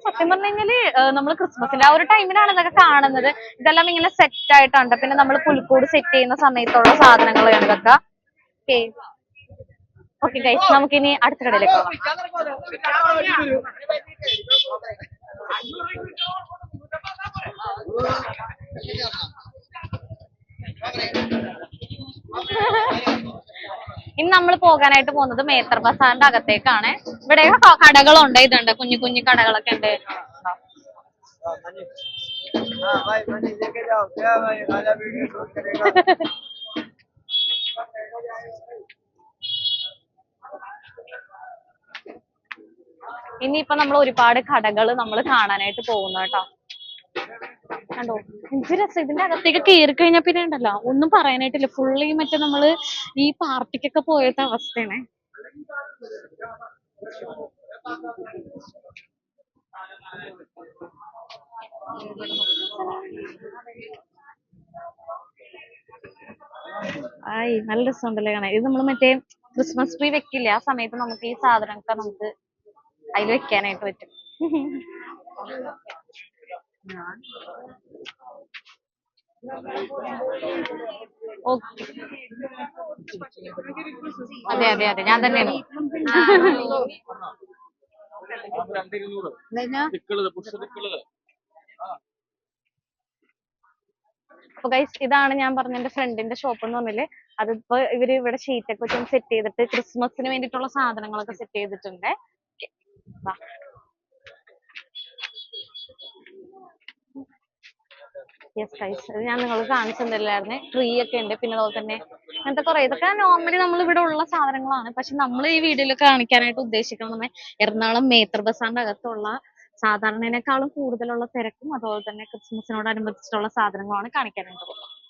സത്യം പറഞ്ഞു കഴിഞ്ഞാല് നമ്മള് ക്രിസ്മസിന്റെ ആ ഒരു ടൈമിലാണ് ഇതൊക്കെ കാണുന്നത്. ഇതെല്ലാം ഇങ്ങനെ സെറ്റ് ആയിട്ടുണ്ട്. പിന്നെ നമ്മൾ പുൽക്കൂട് സെറ്റ് ചെയ്യുന്ന സമയത്തുള്ള സാധനങ്ങളാണ് ഇതൊക്കെ. ഓക്കെ ഗൈസ്, നമുക്കിനി അടുത്ത കടയിലേക്ക് പോകാം. ഇനി നമ്മൾ പോകാനായിട്ട് പോകുന്നത് മേത്തർ ബസാറിന്റെ അകത്തേക്കാണ്. ഇവിടെ കടകളുണ്ട്, ഇതുണ്ട്, കുഞ്ഞു കുഞ്ഞു കടകളൊക്കെ ഉണ്ട്. ഇനിയിപ്പൊ നമ്മൾ ഒരുപാട് കടകൾ നമ്മൾ കാണാനായിട്ട് പോകുന്നു കേട്ടോ. കണ്ടോ എന്ത് രസം. ഇതിന്റെ അകത്തേക്ക് കയറി കഴിഞ്ഞാൽ പിന്നെ ഉണ്ടല്ലോ ഒന്നും പറയാനായിട്ടില്ല. ഫുള്ളി മറ്റേ നമ്മള് ഈ പാർട്ടിക്കൊക്കെ പോയത്തെ അവസ്ഥയാണ്. ആയി നല്ല രസമുണ്ടല്ലേ കാണാൻ. ഇത് നമ്മൾ മറ്റേ ക്രിസ്മസ് ട്രീ വെക്കില്ലേ, ആ സമയത്ത് നമുക്ക് ഈ സാധനമൊക്കെ നമുക്ക് അതിൽ വെക്കാനായിട്ട് പറ്റും. അതെ അതെ അതെ, ഞാൻ തന്നെയാണ്. അപ്പൊ ഗൈസ്, ഇതാണ് ഞാൻ പറഞ്ഞ എന്റെ ഫ്രണ്ടിന്റെ ഷോപ്പ് എന്ന് പറഞ്ഞില്ലേ. അതിപ്പോ ഇവര് ഇവിടെ ഷീറ്റൊക്കെ വെച്ച് സെറ്റ് ചെയ്തിട്ട് ക്രിസ്മസിന് വേണ്ടിയിട്ടുള്ള സാധനങ്ങളൊക്കെ സെറ്റ് ചെയ്തിട്ടുണ്ട്. യെസ് ഗൈസ്, അത് ഞാൻ നിങ്ങൾക്ക് കാണിച്ചു തന്നില്ലായിരുന്നു. ട്രീ ഒക്കെ ഉണ്ട്, പിന്നെ അതുപോലെ തന്നെ അങ്ങനത്തെ കുറെ. ഇതൊക്കെ നോർമലി നമ്മൾ ഇവിടെ ഉള്ള സാധനങ്ങളാണ്. പക്ഷെ നമ്മൾ ഈ വീഡിയോയിൽ കാണിക്കാനായിട്ട് ഉദ്ദേശിക്കുന്നത് എറണാകുളം മേത്തർ ബസാറിന്റെ അകത്തുള്ള സാധാരണേനേക്കാളും കൂടുതലുള്ള തിരക്കും അതുപോലെ തന്നെ ക്രിസ്മസിനോടനുബന്ധിച്ചിട്ടുള്ള സാധനങ്ങളാണ് കാണിക്കാനായിട്ട് പോകുന്നത്.